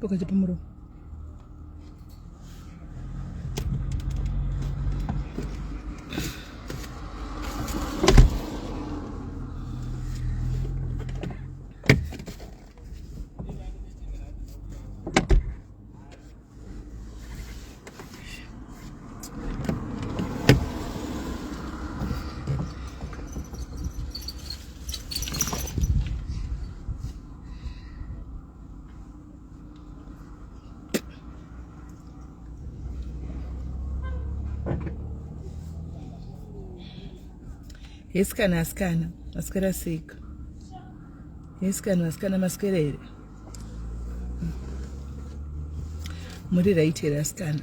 Pokati pamuromo. Asikana maswera seiko. Asikana maswera here. Muri right here asikana.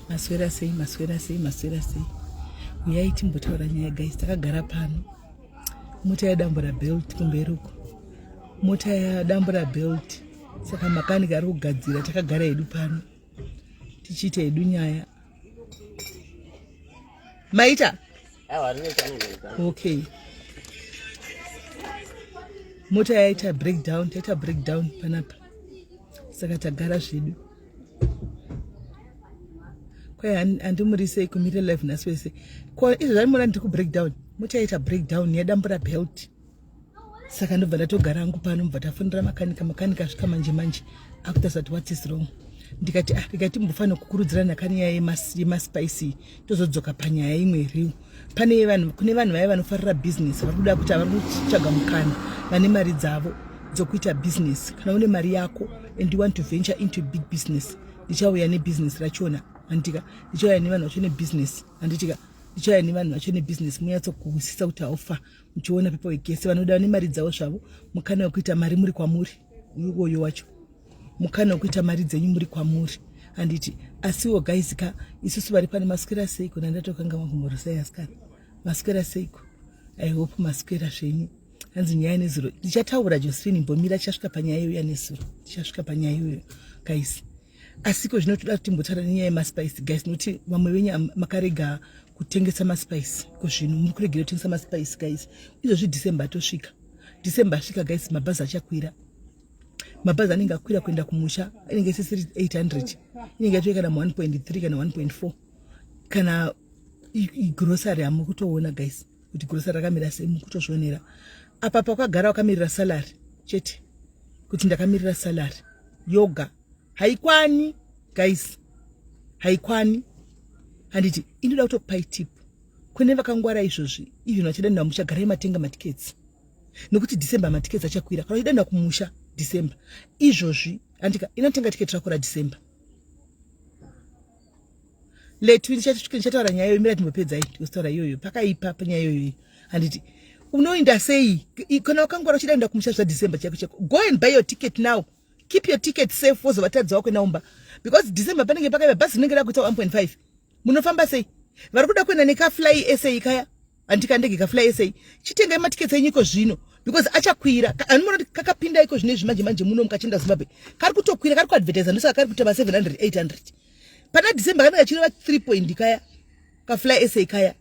Maswera sei. Uyai timbotaura nyaya guys, takagara pano. Mota yadambura belt kumberuko. Mota yadambura belt. Saka makanika ari kugadzira takagara hedu pano. Tichiita hedu nyaya. Maita? Okay. Mota yaita breakdown panapa. Saka tagara zvedu. Kwai andimurisei kumira live naswese. Kwa izvo zvamona ndiri kubreakdown. Mota yaita breakdown yadambura belt. Saka ndobva ndatogara hangu pano mbva tafundira makanika svika manje akutasati what is wrong. Ndikati mbofana kukurudzira nhakani yemaspicy tozodzoka panyaya imwe iriwo. Kune vanhu vaya vanofarira business vari kuda kuti vari kutsvaga mukana vane mari dzavo dzokuita business. Kana une mari yako and you want to venture into big business, ndichauya nebusiness rachona. Andika ndichauya nevanhu vacho nebusiness. Ndichauya nevanhu vacho nebusiness munyatsokuhusisa kuti haufa muchiona pepo wekese vanoda vane mari dzavo zvavo. Mukana wekuita mari muri kwamuri uyo wacho. Mukana wekuita mari dzenyu muri kwamuri. Anditi asiwo guys ka isusu vari pane maswera seiko nandatokanganwa kumurusai asikana. Maswera seiko. I hope maswera zvenyu. Hanzi nyaya nezuro. Ndichataura Josephine Mbomira chasvika panyaya iyoyo nezuro. Tichasvika panyaya iyoyo guys. Asiko zvinotoda kuti timbotaura nenyaya yemaspice guys, nokuti vamwe venyu makarega kutengesa maspice. Ko zvino muri kuregera kutengesa maspice guys. Izvozvi December tosvika. December asvika guys, mabhazi achakwira. Mabhazi anenge akwira kuenda kumusha inenge isisiri 800. Inenge yatoika kana 1.3 kana 1.4. Kana grocery amukutoona guys. Kuti grocery rakamira sei mukutozvionera. Apa pakagara wakamirira salary chete. Kuti ndakamirira salary. Yoga haikwani guys. Haikwani. Handiti inoda kutopai tip. Kune vakangwara izvozvi. Even vachida nda muchagara matenga matikets. Nokuti December matikets achakwira. Kana uchida kumusha December. Izvozvi andika inotenga tiketi rako raDecember. Letu ndichataura nyaya iyoyo mira timbopedza iyi tigotaura iyoyo pakaipa panyaya iyoyo. Handiti unoenda sei kana wakangwara uchida kuenda kumusha zvaDecember chako. Go and buy your ticket now. Keep your ticket safe for vatadza wako naumba. Because December panenge pakaipa basi rinenge rakuita 1.5. Munofamba sei? Vari kuda kuenda nekafly SA kaya. Andika ndege kafly SA. Chitengai matiketi enyiko zvino. Because achakwira anoona kuti kakapinda iko zvine zvimanje muno mukachenda Zimbabwe kari kutokwira kari kuadvertise ndosaka kari kuita 700 800 pana December kanenge chirova 3 point kaya kafly SA kaya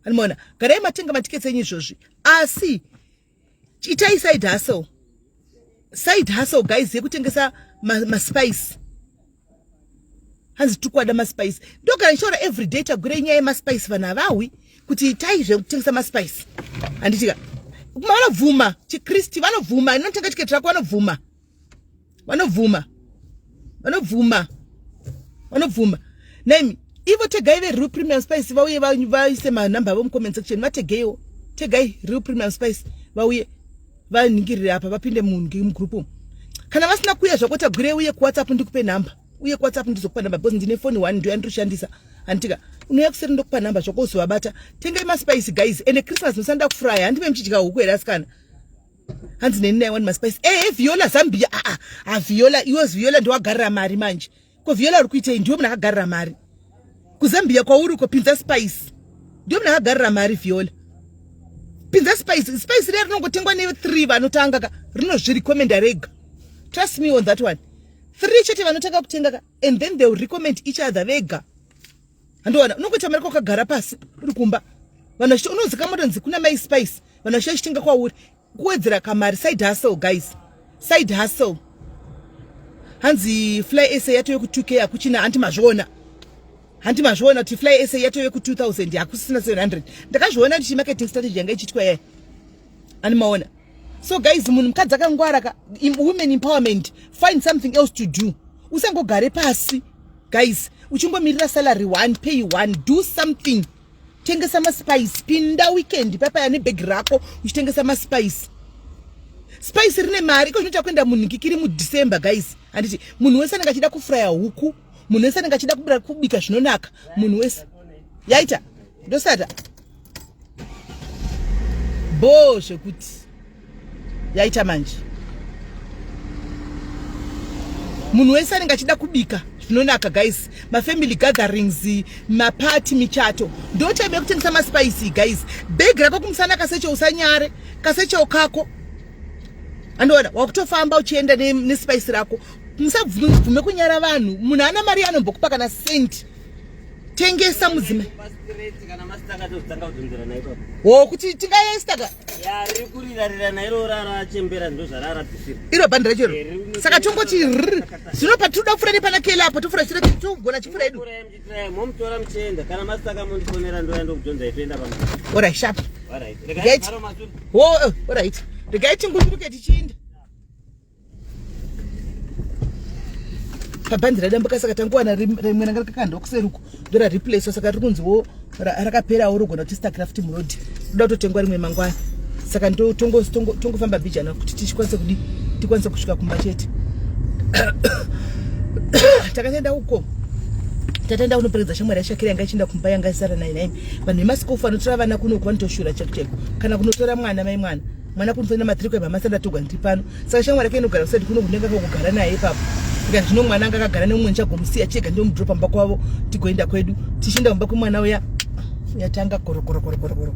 anoona garai matenga matiketi enyu izvozvi asi itai side hustle guys yekutengesa maspice. Hanzi tukwada maspice ndogara ndichitaura every day tagure nyaya yemaspice vanhu havawi kuti itai zvekutengesa maspice. Handitika vanovhuma chiKristi vanovhuma inotenga tiketi rako vanovhuma nemi ivo tegai veReal Premium Spice vauye vaise manamba avo mucomment section vategeiwo tegai Real Premium Spice vauye vaningirire apa vapinde mugroup. Kana vasina kuuya zvako tagure uye kuWhatsApp ndikupe namba uye kuWhatsApp ndizokupa namba because ndine phone 1 ndiyo yandinoshandisa. Antika unouya kuseri ndokupa namba zvako uzovabata. Tengai maspice guys ende Christmas musanda kufrya handive muchidya huku here asikana. Hanzi neni wani maspice Viola Zambia Viola Viola ndowagarira mari manje. Ko Viola uri kuitei ndiyo munhu akagarira mari. KuZambia kwauri uko pinza spice. Ndiyo munhu akagarira mari Viola. Pinza spice rero rinongotengwa ne3 vanotanga ka rinozvirecommenda rega. Trust me on that one. 3 chete vanotanga kutenga and then they will recommend each other vega. Andoona unongoita mari kwakagara pasi uri kumba. Vanhu vachiti unozikamwa tonzi kuna mai spice. Vanhu vachitenga kwauri kuwedzera kamari side hustle guys. side hustle. Hanzi fly essay yato yoku 2k akuchina anti mazvona kuti fly essay yato yoku 2000 yakusina 700. Ndakazviona kuti marketing strategy yanga ichitwa yeye. Ani maona. So guys, munhu mukadzi akangwara women empowerment, find something else to do. Usangogare pasi. Guys, uchingomirira salary 1, pay 1, do something. Tengesa ma spice, pinda weekend papa yani bag rako uchitengesa ma spice. Spice rine mari ko zvinoita kuenda munhu kikiri mu December guys. Anditi munhu wese anenge achida kufrya huku, munhu wese anenge achida kubika zvinonaka, munhu wese. Yaita. Ndosata. Boshe kuti. Yaita manje. Munhu wese anenge achida kubika zvinonaka guys, ma family gatherings, ma party michato. Ndo time yekutengesa ma spice guys. Bag rako kumusana kasecho usanyare, kasecho kako. Andona wakutofamba uchienda ne spice rako. Musabvume kunyara vanhu. Munhu ana mari anombokupa kana cent. Tengesa mudzime. Kana masitaka tozotanga kudzonzera nayo ipapo. Oh, kuti tingayestaka. Ya riri kurirarira nairo rara chembera ndo zvarara tisiri. Iro bandira chero. Saka tongoti zvino patuda kufura nepana kela apo tofura chiro togona chifura edu. Momutora muchienda kana masitaka mundifonera ndo yando kudzonza itoenda pamu. Alright, sharp. Alright. Right. Oh, alright. Regai tinguruke tichinda. Pabandira dambuka saka tanguwana rimwe ranga rakakanda okuseruko ndora replace saka rikunziwo rakapera urugona kuti starcraft road ndoda kutotengwa rimwe mangwana saka ndo tongofamba bijana kuti tichikwanise kudi tikwanise kusvika kumba chete. Takatenda uko tatenda unoperedza shamwari yashakira yanga ichinda kumba yanga isara 99 vanhu vemasikofu vanotora vana kuno kwanotoshura chekuteko kana kunotora mwana mai mwana kunofana matriko emasanda togwa ndiri pano saka shamwari yake inogara kusati kuno kunenge kugara naye ipapo ndikati zvino mwana anga akagara nemumwe nchagomusiya chega ndio mudropa pamba kwavo tigoenda kwedu tichinda kumba kwemwana uya yatanga korokoro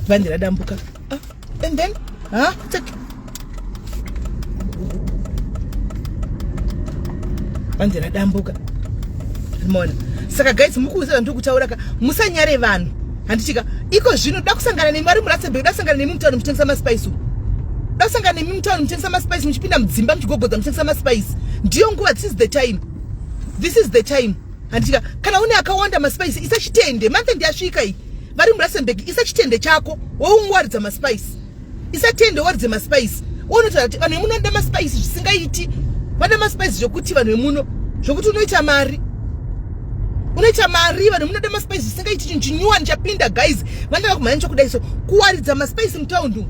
bhandi radambuka and then bhandi radambuka mona saka guys mukuuza ndiri kutaura ka musanyare vanhu handichika iko zvino da kusangana nemari muratsembe da kusangana nemumutano mutengesa maspice da kusangana nemumutano mutengesa maspice muchipinda mudzimba muchigogodza mutengesa maspice ndiyo nguva. This is the time handichika kana une akawanda maspice isachitende manthe ndiyasvika iyi vari muratsembe isachitende chako woungwaridza maspice isatende waridze maspice unoti kuti vanhu vemunoda maspice zvisingaiti vada maspice zvokuti vanhu vemuno zvokuti unoita mari vanhu munoda maspice zvisingaiti chinhu chinyuwani chapinda guys vandaga kumhanya chokudai so kuwaridza maspice mutaundi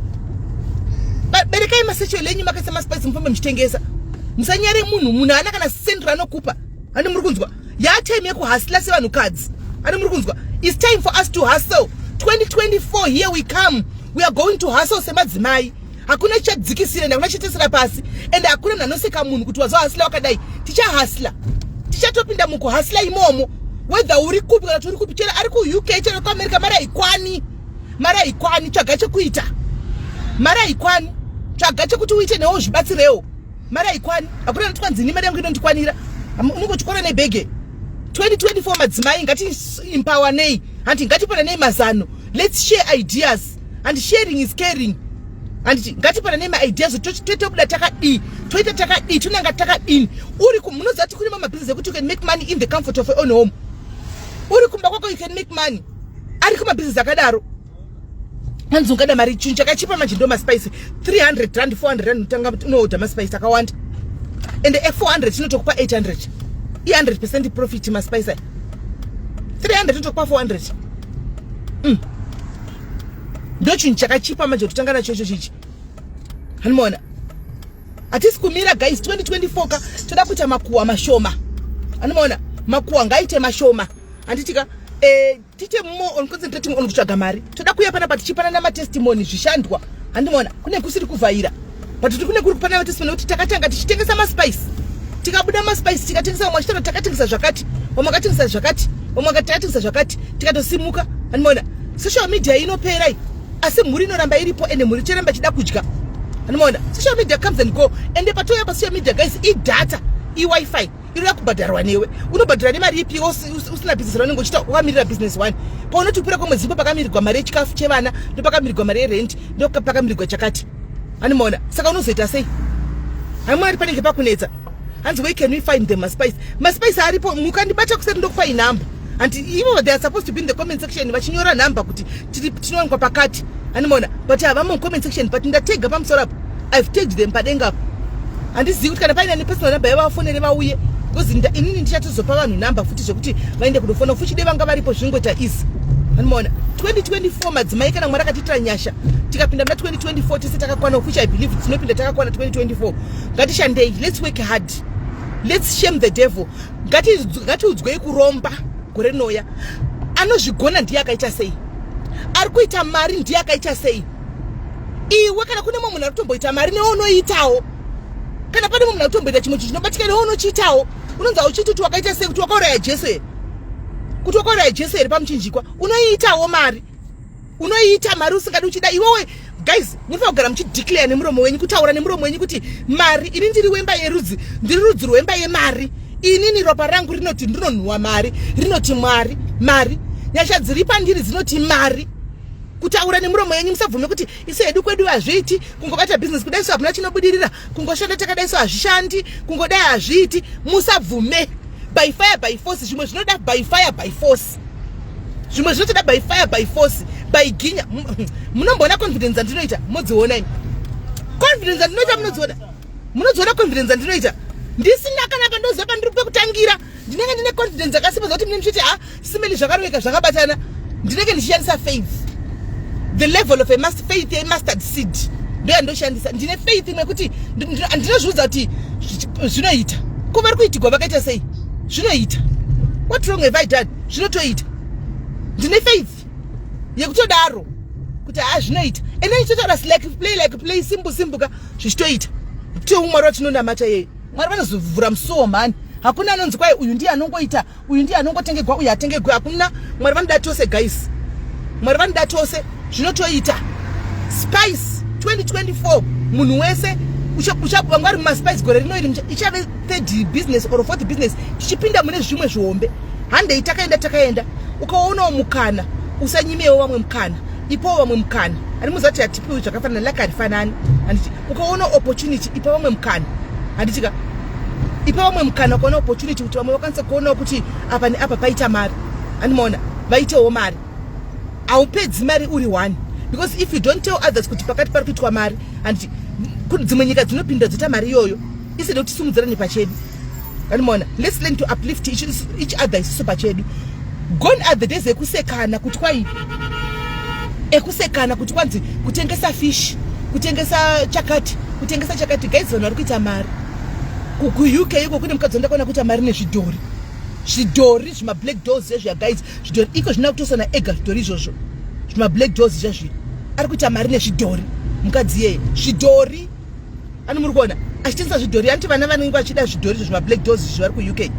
berekai masecho lenyu makaisa maspice mufambe muchitengesa musanyare munhu haana kana senti ranokupa ani muri kunzwa yatime yekuhasila sevanhukadzi ani muri kunzwa. It's time for us to hustle. 2024 here we come. We are going to hustle semadzimai. Hakuna chichadzikisira hakuna chitesera pasi ende hakuna nanoseka munhu kuti wazohasila wakadai. Tichahasila tichatopinda mukuhasila imomo whether uri kupi kana uri kupi chera ari ku UK chera ku America mara ikwani tsvaga chekuita mara ikwani tsvaga chekuti uite newo zvibatsirewo mara ikwani hakuna notwanzi mari yangu inondikwanira unongochikora nebhege. 2024 madzimai ngati empower nei and ngatipana nei mazano. Let's share ideas and sharing is caring and ngatipana nei ideas totobuda takadi toita takadi tunanga takadini uri kumunozati kuri mama business kuti you can make money in the comfort of your own home. Uri kumba kwako you can make money ari kuma business akadaro anzungada mari chinhu chakachipa manje ndo maspice 300 rand 400 rand utanga unoorder maspice akawanda and 400 chinotokupa 800 100% profit maspice 300 totokupa 400 ndo chinhu chakachipa manje kutanga nacho chichi hanimona atisi kumira guys. 2024 ka toda kuita makuwa mashoma hanimona makuwa ngaite mashoma anditika tite more on concentrating on kutsvaga mari toda kuya pana patichipana namatestimony zvishandwa handimona kune kusiri kuvhaira but kune kuri kupana matestimony kuti takatanga tichitengesa maspice tikabuda maspice tikatengesa vamwe vachitaura takatengesa zvakati vamwe vakatengesa zvakati vamwe takatengesa zvakati tikatosimuka handimona. Social media inopera asi mhuri inoramba iripo ende mhuri cheramba chida kudya handimona. Social media comes and go ende patoya pa social media guys idata iwifi iri yakubhadharwa newe unobhadhara nemari ipi usina business raunenge uchita wakamirira business one paunoti kupera kwemwedzi ipo pakamirirwa mari yechikafu chevana ndo pakamirirwa mari yerent ndo pakamirirwa chakati handimona. Saka unozoita sei hamwari panenge pakunetsa. Hands where can we find them maspice? Maspice aripo mukandibata kusati ndokupa inamba. And even they are supposed to be in the comment section vachinyora number kuti tinowanikwa pakati. Animona, but havamo comment section but ndatega pamusoro apo. I've tagged them padenga apo. Handizivi kuti kana paine personal number yavafonere vauye because inini ndichatozopa vanhu number futi zvekuti vaende kundofona fuchide vanga varipo zvingoita easy. Animona, 2024 madzimai kana mwari akatitira nyasha tikapinda muna 2024 tese takakwana, which I believe tinopinda takakwana 2024. Ngatishandei, let's work hard. Let's shame the devil. Ngatiudzwei kuromba gore rinouya. Anozvigona ndiye akaita sei? Ari kuita mari ndiye akaita sei? Iwe kana kune munhu ari kutomboita mari newe unoitawo. Kana pane munhu ari kutomboita chimwe chinhu chinobatika newe unochiitawo. Unonzi auchiti kuti wakaita sei, kuti wakauraya Jesu here? Kuti wakauraya Jesu here pamuchinjikwa? Unoitawo mari. Unoita mari usingadi uchida. Iwewe guys, munofanira kugara muchideclare nemuromo wenyu, kutaura nemuromo wenyu kuti mari ini ndiri wemba yerudzi, ndiri rudzi rwemba yemari. Inini ropa rangu rinoti ndinonhuwa mari, rinoti mwari, mari. Nyasha dziri pandiri dzinoti mari. Kutaura nemuromo wenyu, musabvume kuti isu hedu kwedu hazviiti, kungobata business kudai so hakuna chinobudirira, kungoshanda takadai so hazvishandi, kungodai hazviiti. Musabvume. By fire by force, zvimwe zvinoda by fire by force. Zvimwe zvinotoda by fire by force. By ginya. Munomboona confidence andinoita, mudziona ini. Confidence andinoita munodziona. Munodziona confidence andinoita. Ndisina kana pandoziva pandiri pekutangira. Ndinenge ndine confidence yakasimuka kuti mune muchiti simeli zvakaroweka zvakabatana. Ndinenge ndichishandisa faith. The level of a faith a mustard seed. Ndio ndoshandisa. Ndine faith imwe kuti ndinozviudza kuti zvinoita. Ko vari kuitigwa vakaita sei? Zvinoita. What wrong have I done? Zvinotoita. Ndine faith yekutodaro kuti zvinoita. Ene ichotaura like play simple ka zvichitoita. Kuti umwari watinonamata yeye. Mwari vanozovhura musuwo mani. Hakuna anonzi kwai uyu ndiye anongoita, uyu ndiye anongotengegwa, uyu atengegwa. Hakuna. Mwari vanoda tose guys. Mwari vanoda tose zvinotoita. Spice 2024 munhu wese uchabva maspice gore rino iri ichave third business or fourth business tichipinda mune zvimwe zvihombe. Handei takaenda ukaonawo mukana usanyimewo vamwe mukana, ipawo vamwe mukana. Ani muzati hatipiwi zvakafanana lakarifanani. Handiti ukaona opportunity ipa vamwe mukana. Handitika ipa vamwe mukana ukaona opportunity kuti vamwe vakwanisa kuonawo kuti apa neapa paita mari. Handimoona vaitewo mari. Haupedzi mari uri one. Because if you don't tell others kuti pakati pari kuitwa mari, handiti dzimwe nyika dzinopinda dzota mari iyoyo iside kuti simudzirane pachedu. Handimoona, let's learn to uplift each other isusu pachedu. Gone are the days ekusekana kuti kwai ekusekana kuti kwanzi kutengesa fish, kutengesa chakati guys vanhu vari kuita mari. Ku UK iko kune mukadzi ndakaona kuita mari nezvidhori. Zvidhori zvima black doors zvezvya guys, zvidhori iko zvina kutosana ega zvidhori izvozvo. Zvima black doors zvezvi. Ari kuita mari nezvidhori. Mukadzi yeye zvidhori. Ani muri kuona achitengesa zvidhori, anti vana vanenge vachida zvidhori zvima black doors zvari ku UK.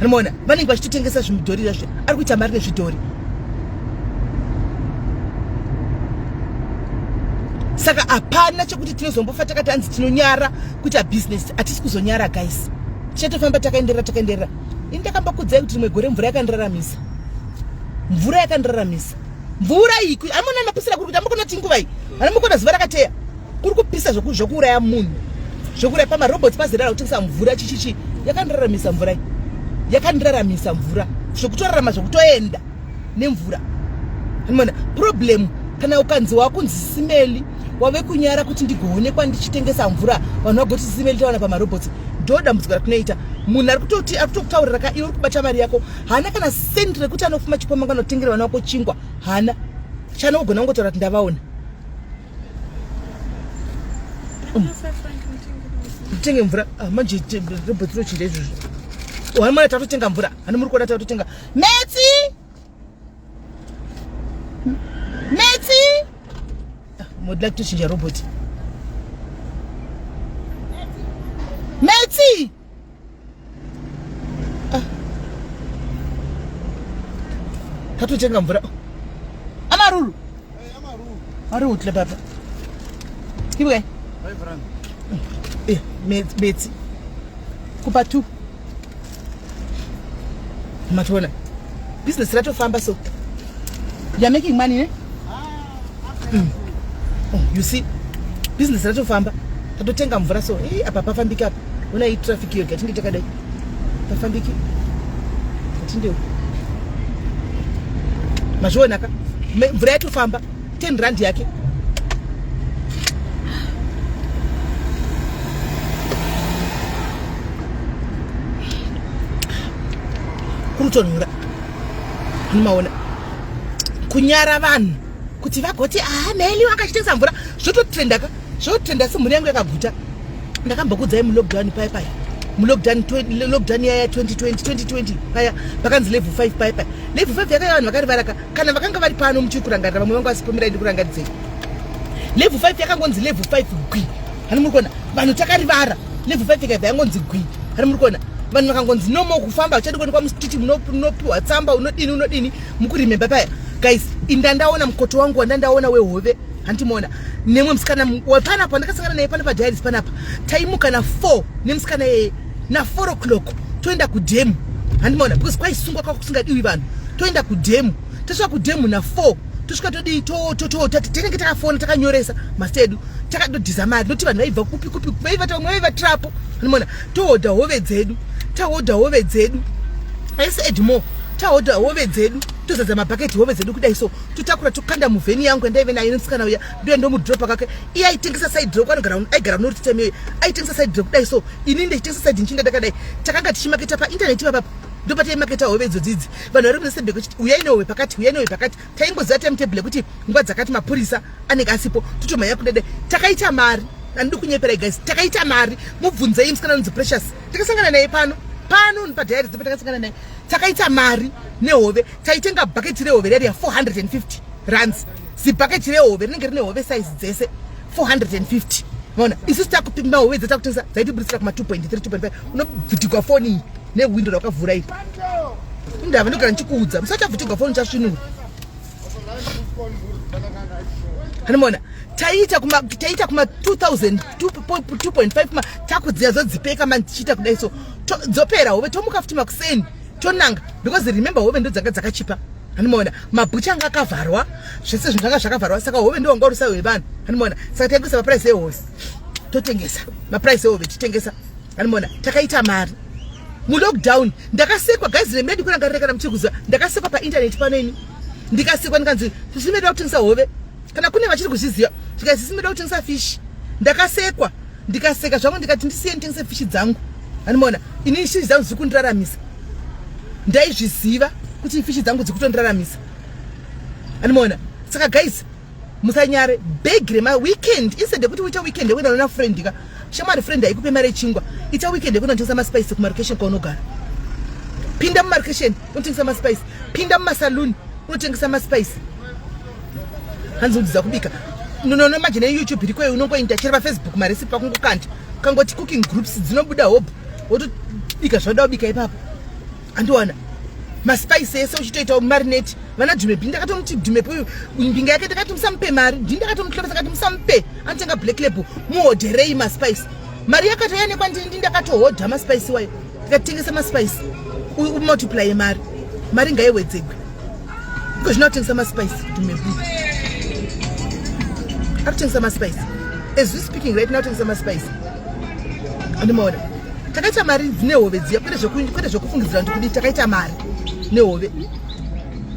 Anoona vanenge vachitotengesa zvimidhori izvozvo, ari kuita mari nezvidhori. Saka hapana chekuti tinozombofa takati hanzi tinonyara kuita business. Hatisi kuzonyara guys. Tichatofamba takaenderera. Ini ndakambakudzai kuti rimwe gore mvura yakandiramisa. Mvura iyi amuna mapisira kuri kuti amukona tinguva iyi. Anamukona zuva rakateya. Kuri kupisa zvokuuraya munhu. Zvokuuraya pamaroboti pazerera kutengesa mvura chichichi. Yakandiramisa mvura iyi. Yakandiramisa mvura. Zvokutorarama zvokutoenda nemvura. Anamona problem kana ukanzi wakunzi simeli wave kunyara kuti ndigoonekwa ndichitengesa mvura vanhu vagoti simeli tawana pamaroboti. Ndoda muzikara kunoita munhu ari kutokutaurira ka iwe kubata mari yako hana kana sendi rekuti anofuma chipomanga anotengera vana vako chingwa hana chanogona kungotaura kuti ndavaona. Tenge mvura manje roboti rochinda izvozvo. Wamwana tatotenga mvura hani muri kuona tatotenga Metsi modla kutochinja roboti. Metsi tatotenga mvura. Amaruru ari utle baba kibukai Metsi kupa tu matona business ratofamba so you're making money, eh? Oh, you see, business ratofamba. tatotenga mvura so apa pafambiki apa una hii traffic hiyo gatinge takadai pafambiki gatinge mazviona ka mvura yatofamba 10 rand yake kurutonura maona kunyara vanhu kuti vagoti Melly wakachitengesa mvura zvototrenda semhuri yangu yakaguta ndakambokudzai mulockdown paya mulockdown yaya 2020 paya pakanzi level 5 paya level 5 yakaya vanhu vakarivaraka kana vakanga vari pano muchikurangarira vamwe vangu vasipo miraindi kurangaridzei level 5 yakangonzi level 5 gwi hani muri kuona vanhu takarivara level 5 yakabva yangonzi gwi hani muri kuona vanhu vakangonzi nomo kufamba uchadi kuonekwa musititi munopiwa tsamba unodini mukurimemba paya guys indandaona mukoto wangu wandandaona wehove handimoona nemwe musikana panapa ndakasangana naye panapa diaries panapa taimuka na 4 nemusikana yeye na 4 o'clock toenda kudhemu handimoona because kwaisungwa kwakusingadiwi vanhu toenda kudhemu tosvika kudhemu na 4 tosvika todii tinenge takafona takanyoresa masedu takadodhiza mari noti vanhu vaibva kupi vaiva trapo handimoona tohodha hove dzedu aisedmo tahodha hove dzedu tozadza mabhaketi hove dzedu kudai so totakura tokanda muvheni yangu endaive nayo nemusikana uya ndoya ndomudropa kake iye aitengesa side drop aigara munoti temeyo aitengesa side drop kudai so ini ndichitengesa side nchinda takadai takanga tichimaketa paintaneti papapa ndopataimaketa hove dzodzidzi vanhu vari kunesebhe kuti uyai nehove pakati taingoziva timetable kuti nguva dzakati mapurisa anenge asipo totomhanya kudadai takaita mari andidi kunyeperai guys takaita mari mubvunzei musikana nonzi Precious takasangana naye pano padhairi dzepa takasangana naye takaita mari nehove taitenga bhaketi rehove rari ya 450 rands zibhaketi rehove rinenge rine hove size dzese 450 maona isusu takupima hove dzatakutengesa dzaitiburisira kuma 2.3 2.5 unobvutigwa foni iyi newindo rakavhura iri indava ndogara ndichikuudza musachavhutigwa foni chasvinura hanimona taita kuma 2000 2.5 kuma takudziya zodzipeka mandichita kudai so dzopera hove tomuka futi makuseni tonanga because remember hove ndo dzanga dzakachipa hanimona mabhucha anga akavharwa zvese zvinhu zvanga zvakavharwa saka hove ndo wanga urusayo wevanhu hanimona saka taingisa maprice ehove totengesa maprice ehove titengesa hanimona takaita mari mulockdown ndakasekwa guys remedi kurangarira kana muchikuziva ndakasekwa paintaneti panoini ndikasekwa ndikanzi tisimeda kutengesa hove kana kune vachiri kuzviziva zvikazi tisimeda kutengesa fishi ndakasekwa ndikaseka zvangu ndikati ndisiye nditengese fishi dzangu hanimona ini fishi dzangu dziri kundiraramisa ndaizviziva kuti fishi dzangu dziri kutondiraramisa hanimona saka guys musanyare beg remaweekend instead yekuti uita weekend yekuenda nona friend ka shamwari friend haikupe mari yechingwa ita weekend yekunotengesa maspice kumarokesheni kwaunogara pinda mumarokesheni unotengesa maspice pinda mumasaluni unotengesa maspice hanzi udziza kubika nono manje neyoutube irikweyo unongoenda chero pafacebook maresipi pakungokanda kangoti cooking groups dzinobuda hope wotobika zvauda kubika ipapo andiwana maspice ese uchitoita marinate vana dhumepi ndakatomuti dhumepi uyu mbinga yake ndakati musamupe mari ndini ndakatomuhlopa sakati musamupe anotenga black label muhodherei maspice mari yakatoyanekwa ndini ndakatohodha maspice wayo ndikatengesa maspice umultiply mari ngaiwedzegwe iko zvinotengesa maspice dhumepi akutengesa maspice as we speaking right now tengesa maspice andimoona takaita mari dzine dziya kwete zvokufungidzira ndikudi takaita mari nehove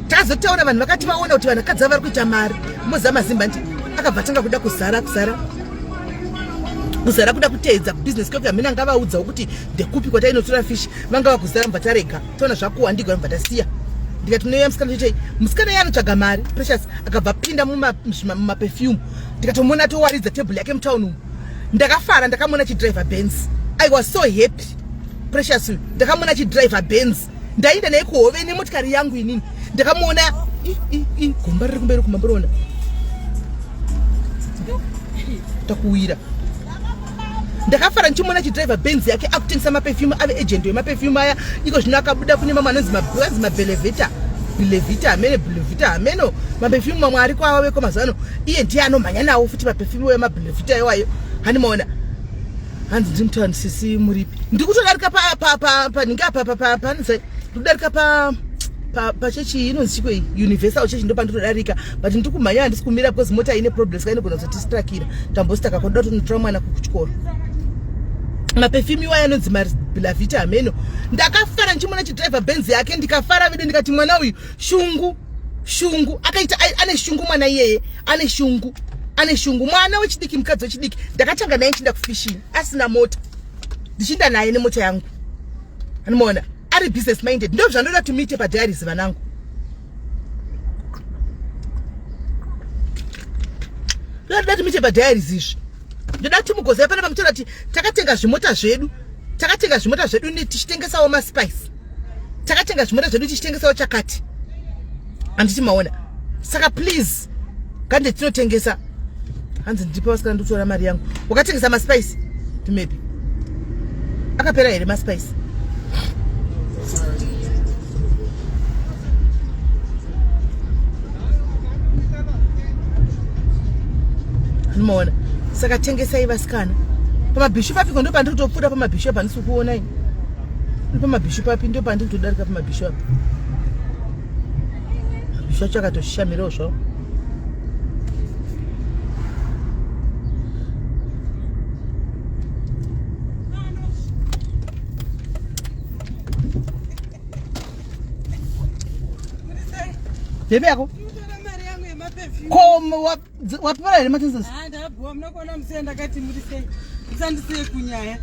tazotaura vanhu vakati vaona kuti vanhukadzi vari kuita mari mozamazimba nti akabva tanga kuda kuzara kuda kuteedza kubusiness kwekuti hamene anga vaudzawo kuti ndekupi kwatainotora fishi vanga vakuzara mubva tarega toona zvakuwa ndigwa mubva tasiya ndikati munoya musikana toitei musikana iye anotsvaga mari Precious akabva pinda mumaperfume ndikatomona towaridza tebhuri yake mutauni umu ndakafara ndakamona chidriver Benz I was so happy Precious ndakamona chidriver Benz ndaenda naye kuhove nemotikari yangu inini ndakamuona gomba riri kumberi kumamborona takuwira ndakafara ndichimuona chidriver Benz yake akutengesa maperfume ave agent wemaperfume aya iko zvino akabuda kune mamwe anonzi mabelevita amene belevita ameno maperfume mamwe ari kwava weko mazano iye ndiye anomhanya nawo futi maperfume wemabelevita iwayo handimaona hanzi ndimutaundi sisi muripi ndikutodarika panhinge apa ndikudarika pachechi inonzi chikwe universal chechi ndo pandodarika but ndikumhanya handisi kumira because mota ine problems kainogona kuzotistrakira tambostaka koda kunotora mwana kuchikoro maperfume iwayo anonzi mabilavita ameno ndakafara ndichimona chidriver benz yake ndikafara vide ndikati mwana uyu shungu akaita ane shungu mwana iyeye ane shungu mwana wechidiki mukadzi wechidiki ndakatanga naye chinda kufishing asina mota ndichinda naye nemota yangu anomaona ari business minded ndo zvandoda tumite padiaries vanangu ndoda tumite padiaries izvi ndoda timugoza pana pamutora kuti takatenga zvimota zvedu tichitengesawo maspice takatenga zvimota zvedu tichitengesawo chakati handiti maona saka please kande tinotengesa hanzi ndipa wasikana ndotora mari yangu wakatengesa maspice tumepi akapera here maspice anomaona saka tengesai vasikana pamabhishu papi ndo pandiri kutopfuura pamabhishu apa handisi kuona ini pamabhishu papi ndo pandiri kutodarika pamabhishu apa mabhishu acho akatoshamirawo zvavo bebe yako koma wapara here matensesi ndabhuwa munokona musenda kati muri sei musandisei kunyaya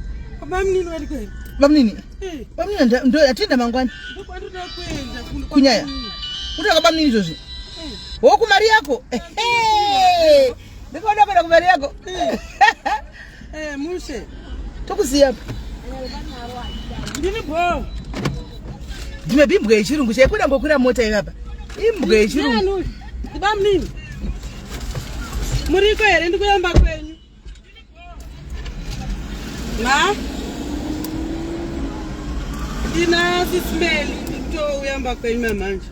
bamnini vari kweri bamnini ndo atienda mangwani ndokwandoda kuenda kunyaya utoka bamnini izvozvi woku mari yako ndikoda kuenda kumari yako mushe tokuziya ndini bho ndime bimbwa yechirungu chaikuda ngokwira mota ivapa imbwa yechirungu bamnini muriko here ndikuyamba kwenyu ma ndina SIS MELLY ndikutouamba kwenyu mamanje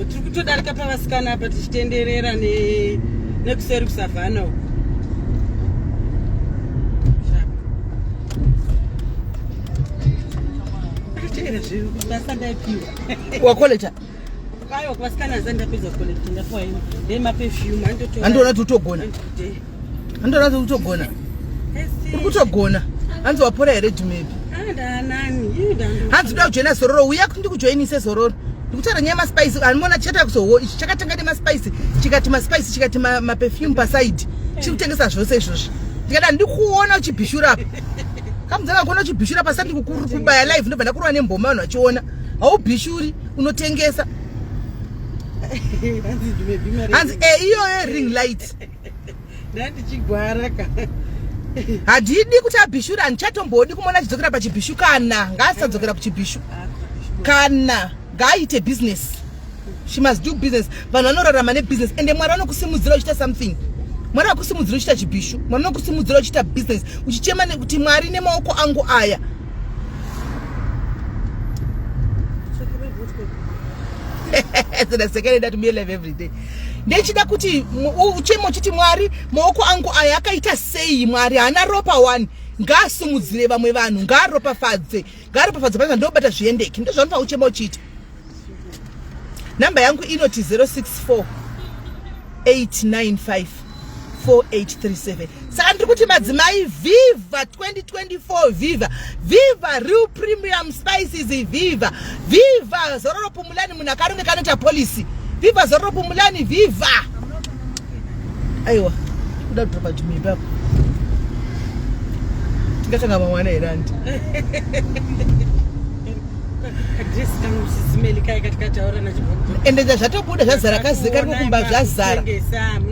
tiri kutodarika pavasikana apa tichitenderera nekuseri kusavhana uku basa ndaipiwa wakoleta aiwa kuvasikana zandapedza kolekta ndapiwa ino ndemaperfume andiona kuti utogona uri kutogona hanzi wapora here jumepi hanzi uda kujoina zororo uya ndikujoinise zororo ndikutaura nyaya maspice anoona chata kuzoho ichi chakatenga nemaspice chikati maspice chikati maperfume pasaidi chikutengesa zvose izvozvi ndikada ndikuona uchibhishura apa kamudzaka kuona uchibhishura pasati kubaya live ndobva ndakurwa nemboma vanhu vachiona haubhishuri unotengesa hanzi iyoyo ring light ndandichigwaraka hadidi kuti abhishuri handichatombodi kumona achidzokera pachibhishu kana ngaasadzokera kuchibhishu kana ngaaite business she must do business vanhu vanorarama nebusiness ende mwari vanokusimudzira uchiita something mwari vakusimudzira uchiita chibhishu mwari vanokusimudzira uchiita business uchichema nekuti mwari nemaoko angu aya sekereda to be alive every day ndechida kuti uchemo chiti mwari maoko angu aya akaita sei mwari haana ropa one ngaasimudzire vamwe vanhu ngaaropafadze pazva ndobata zviendeki ndozvanofa uchema uchiti namba yangu inoti 064 895 4837 saka ndiri kuti madzimai viva 2024 viva real premium spices viva zororo pumulani munhu akarongeka anoita polisi viva zororo pumulani viva aiwa kuda kudropa jumimba apo tingatanga mamwana here andi ende zvatobuda zvazara kazika rikukumba zvazara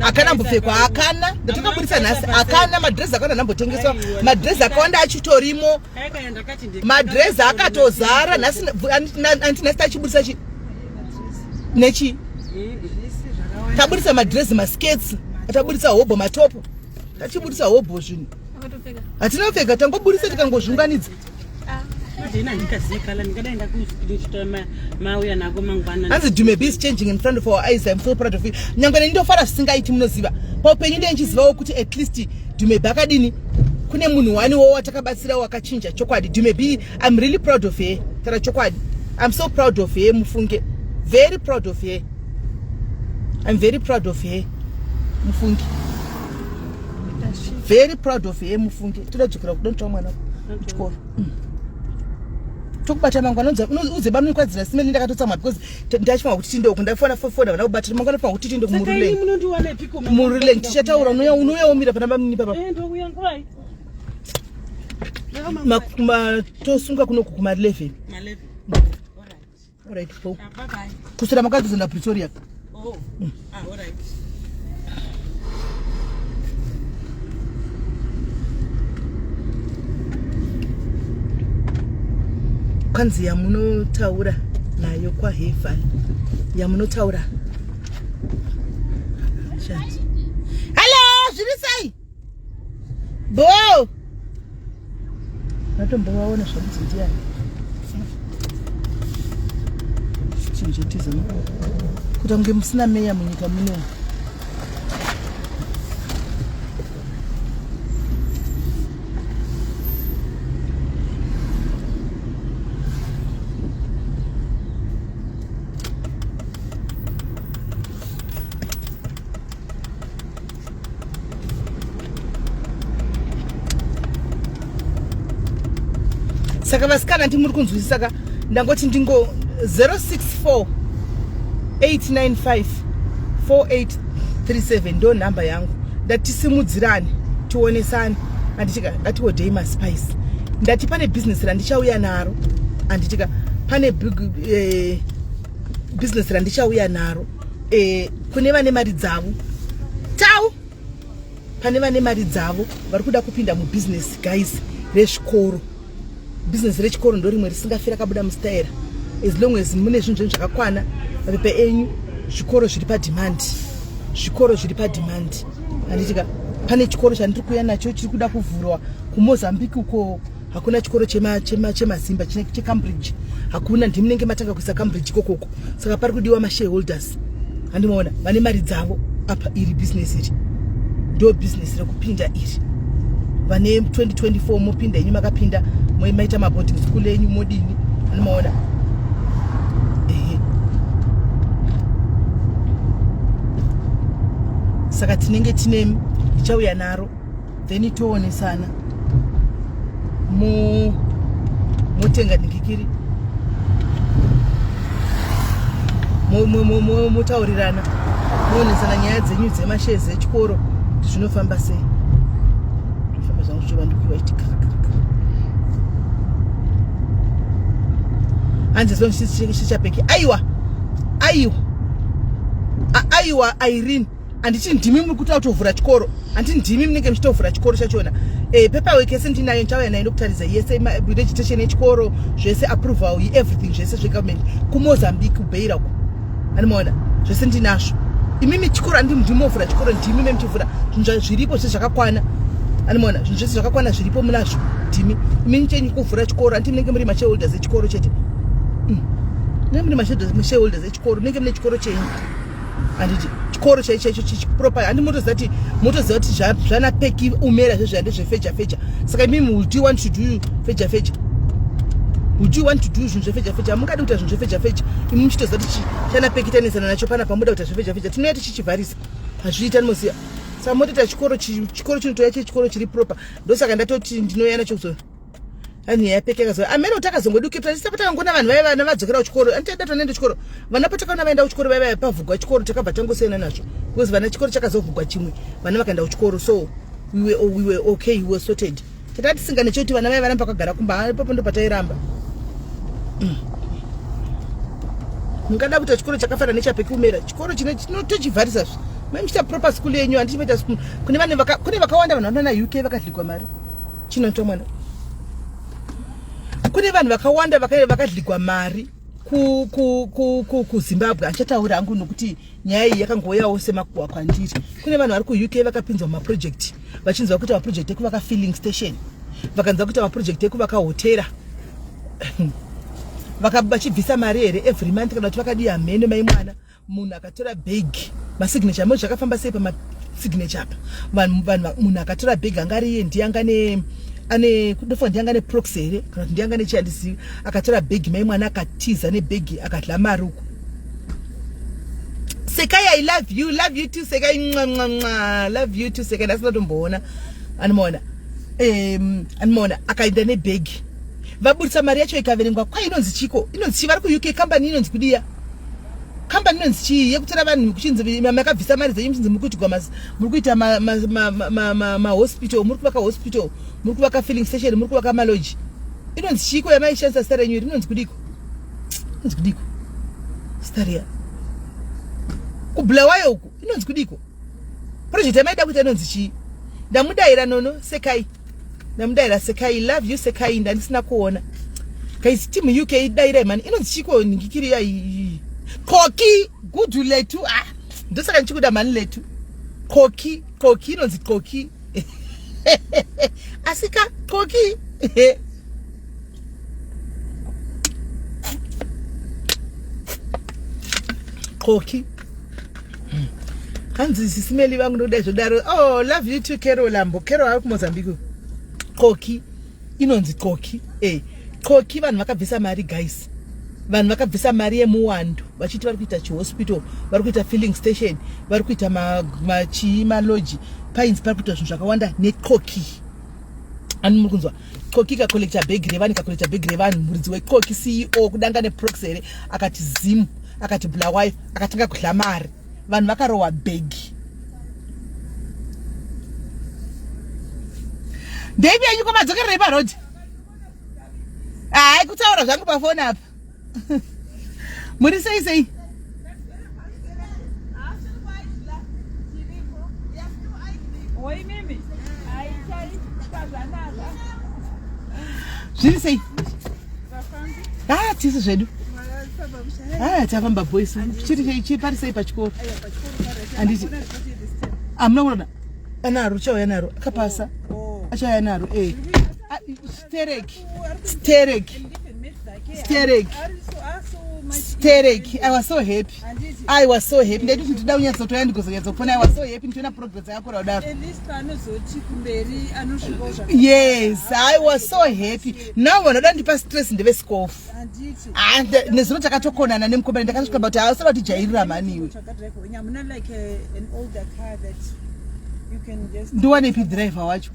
akanambopfekwa akana ndatakabudisa nhasi akana madresi akawanda anambotengeswa madresi akawanda achitorimo madresi akatozara nhasi antinhasi tachibudisa nechi tabudisa madresi maskets tabudisa hobho matopo tachibudisa hobho zvinhu hatinopfeka tangobudisa tikangozvunganidza hanzi Dumebi is changing in front of our eyes. I'm so proud of you. Nyangwe ndofara singaiti munoziva paupenyu ndiye nchizivawo kuti at least Dumebi akadini kune munhu wani wo watakabatsira wakachinja chokwadi. Do me be, I'm really proud of her. Tara chokwadi. I'm so proud of her mufunge. Very proud of her. I'm very proud of her mufunge. Very proud of her mufunge. Tudajukira kudonta mwana chikoro. Tokubata mangwana uze bamnikwadzira simeni ndakatotsamwa because ndachifanga kuti tinde ukundafona fofona vana kubata mangwana fanga kuti tinde kumurule. Saka munhu ndiwane piko. Murule ndichataura unoya umira pana bamni papa. Ndokuya ngwai. Tosunga kuno kuma 11. Ma 11. Alright. Bye bye. Kusira makazi na Pretoria. Oh. All right. Kanzi ya munotaura nayo kwa Heaven. Ya munotaura. Shanti. Hello, zvirisai. Bo. Natombowaona zvamuti ndiani. Chinjetiza kuti unge musina meya munyika muno. Saka vasikana ndimuri kunzwisisa saka ndangoti ndingo 064 895 4837 ndo namba yangu. Ndatisimudzirani tionesani andichika ngatiodei maspice. Ndati pane business randichauya naro andichika pane business randichauya naro kune vane mari dzavo tau pane vane mari dzavo vari kuda kupinda mubusiness guys rezvikoro. Business rechikoro ndo rimwe risingafira kabuda mustaira as long as mune zvinhu zvakakwana mapepe enyu. Zvikoro zviri pademand, zvikoro zviri pademand. Anditika pane chikoro chandiri kuya nacho chiri kuda kuvhurwa kuMozambique uko. Hakuna chikoro chemasimba cheCambridge, hakuna. Ndimi nenge matanga kuisa Cambridge kokoko. Saka pari kudiwa mashareholders andimaona vane mari dzavo apa. Iri business iri ndo business rekupinda iri. Vane 2024 mopinda enyu makapinda maita maboarding school enyu modini andimaona. Saka tinenge tine ndichauya naro then toonesana motenga ndikikiri motaurirana moonesana nyaya dzenyu dzemashezi echikoro zvinofamba sei. Zvofamba zvangu zvichivandukiwa itika hanzi chichapeki aiwa Irene anditi ndimi muri kuti autovhura chikoro. Anditi ndimi munenge muchitovhura chikoro chachona. Paperwork yese ndinayo ndauya nayo ndokutaridza yese registration yechikoro zvese approval everything zvese zvegovernment kuMozambique kubeira uko andimaona zvese ndinazvo. Imimi chikoro andimovhura chikoro ndimi memuchivhura zvinhu zviripo zvese zvakakwana andimaona zvinhu zvese zvakakwana zviripo munazvo ndimi. Imimi chenyu kuvhura chikoro anditi munenge muri mashareholders echikoro chete. Munenge muri mashareholders echikoro munenge mune chikoro chenyu anditi chikoro chaicho chichiproper. Handi motozati motoziva kuti zvana peki umera zvezvande zvefeja. Saka imimi would you want to do feja? Would you want to do zvinhu zvefeja? Mungada kuita zvinhu zvefeja. Imimi muchitoziva kuti chana peki tanesana nacho pana pamuda kuita zvefeja. Tinoita tichivharisa hazviita ndimoziva. Saka motoita chikoro chinotoya chechikoro chiri proper. Ndosaka ndatoti ndinoya nacho kuzo ani yapeke kazo amene utakazongodukira tisapata ngona vanhu vaya vana vadzokera kuchikoro antenda tonende chikoro vana patakaona vaenda kuchikoro vaya pavhugwa chikoro takabva tangosiyana nacho because vana chikoro chakazovhugwa chimwe vana vakaenda kuchikoro so we were okay, we were sorted. Tata tisinga nechoti vana vaya varamba kagara kumba ipapo ndo patairamba. Mungada kuti chikoro chakafana nechapeki umera chikoro chinotochivharisa maichita proper school yenyu andichimeta school kune vakawanda vanhu vanoona UK vakadlikwa mari chinoto mwana. Kune vanhu vakawanda vakadlikwa mari ku Zimbabwe. Achataura hangu nokuti nyaya iyi yakangoyawo semakuwa kwandiri. Kune vanhu vari ku UK vakapinzwa maproject vachinzwa kuti maproject ekuvaka filling station, vakanzwa kuti maproject ekuvaka hotera vakabachibvisa mari here every month kana kuti vakadiya mhene mai mwana munhu akatora bag masignature mo zvakafamba sei signature apa vanhu munhu akatora bhegi angari ndiangane ane kudofa ndiangane proxy here kana kuti ndiangane chiandisivi akatora bhegi mai mwana akatiza nebhegi akadla maruku. Sekai, I love you too Sekai, love you too Sekai. Ndasina tomboona animona akaenda nebhegi vabudisa mari yacho ikaverengwa kwai inonzi chiko inonzi chi vari ku-UK company inonzi kudiya company inonzi chii yekutora vanhu kuchinzi makabvisa mari dzenyu muchinzi muri kuitigwa muri kuita mahospital muri kuvaka hospital muri kuvaka filling station muri kuvaka maloji inonzi chiko yamaishandisa sita renyu iri inonzi kudiko staria kubulawayo uku inonzi kudiko project yamaida kuita inonzi chii ndamudaira nono Sekai ndamudaira Sekai love you Sekai ndandisina kuona guys team UK daira man inonzi chiko ningikiri ya koki gudu letu ndosaka nchikuda mani letu koki inonzi koki asika koki koki hanzi sisimeli vangu nodazvodaro. Oh, love you too Kero Lambo. Kero ari kuMozambique. Koki inonzi koki. Koki vanhu vakabvisa mari guys. Vanhu vakabvisa mari yemuwandu vachiti vari kuita chihospital, vari kuita filling station, vari kuita maloji painzi pari kuita zvinhu zvakawanda nekoki. Ani muri kunzwa koki ikakolekta bhegi revanhu muridzi wekoki CEO kudanga neproxy here akati zimu akati bulawayo akatanga kudla mari vanhu vakarohwa bhegi. Devi yanyu komadzokererei parodhi? Hai kutaura zvangu pafoni apa. Muri sei? Zviri sei? Tisi zvedu. Tafamba boys. Chiri pari sei pachikoro? Anditi. Amuna kuona. Anaro chauya naro. Akapasa. Achauya naro. Sterek. I was so happy. Ndeti ndida unyatsotoya ndikuzonyatsokuona. I was so happy ndiona progress yakura kudaro. Yes, I was so happy. Now vanoda ndipa stress ndeve scoff. And nezvino takatokonana nemukomana ndakasvika kuti hausara kuti jairira maniwe. Ndiwanepi driver wacho?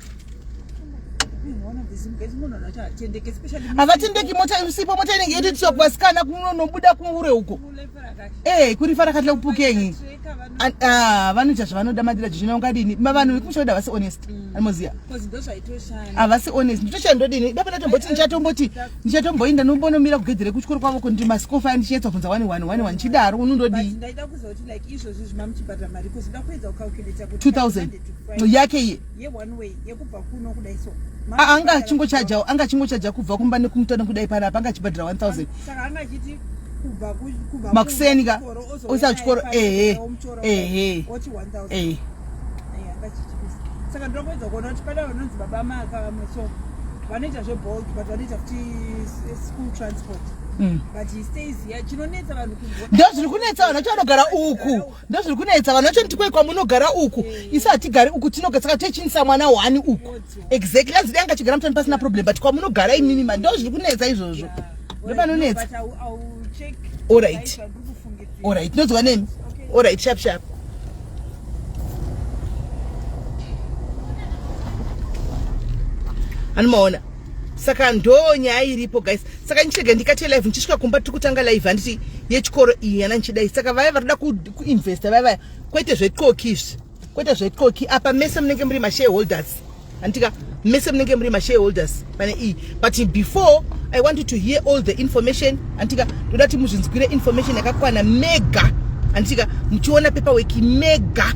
Havatendeki mota usipo mota inenge yetitiswa kuvasikana kunonobuda kuure huko. Kurifara katla upukengi. Vanoita zvavanoda madira zvinoungadini. Vanhu vekumushoda vasi honest. Anoziya. Havasi honest. Nditosha ndodini. Dapana tomboti ndichatomboinda nombonomira kugedzere kuchikoro kwavo kuti masikofa ndichetsa kunza 1 chidaro unondodi. Ndaida kuzoti like izvozvi zvimamuchibhadhara mari because ndakuedza kucalculate kuti 2000 yake ye one way yekubva kuno kudai so. Anga chingochaja kubva kumba nekumutana kudai pana panga chibhadhara 1000. Saka anga chiti kubva makusenika osa chikoro oti 1000. Saka ndokwedza kuona kuti pana vanonzi baba maka so vanoita zveBolt but vanoita kuti school transport. But he stays here. Chinonetsa vanhu kubva. Ndozviri kunetsa vanhu vanogara uku. Ndozviri kunetsa vanhu vacho ndikwe kwamunogara uku. Isa atigari uku tinoga saka techinisa mwana 1 uku. Exactly. Azidi anga chigara mutani pasina problem but kwamunogara inini man ndozviri kunetsa izvozvo. Ndopanonetsa. But I'll check. All right. Ndozwa name. All right, sharp. Anomaona. Saka ndo nyaya iripo guys. Saka ndichega ndikati live ndichisvika kumba tikutanga live handiti yechikoro iyi yana nchidai. Saka vaya varida kuinvesta vaya kwete zvekoki izvi. Kwete zvekoki apa mese munenge muri ma-shareholders. Antika mese munenge muri ma-shareholders pane iyi. But before I wanted to hear all the information. Antika ndoda kuti muzvinzwire information yakakwana mega. Antika muchiona paperwork mega.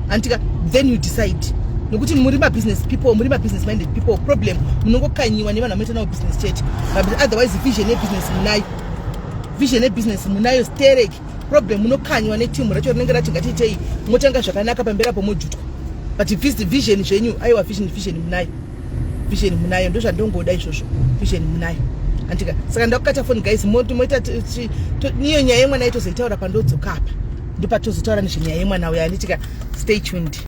Antika then you decide. Nokuti muri business people, muri business minded people, problem munongokanyiwa nevanhu vanoita nawo business church. But otherwise vision business munayo sterek. Problem munokanyiwa neteam racho rinenge rati ngatiitei motanga zvakanaka pamberi po mojutwa. But vision zvenyu aiwa vision munayo. Vision munayo ndozvandongoda izvozvo. Vision munayo. Antika saka ndakukata phone guys moita niyo nyaya yemwana itozoitaura pandodzoka apa. Ndipo tozotaura nezvenyaya yemwana uya anitika stay tuned.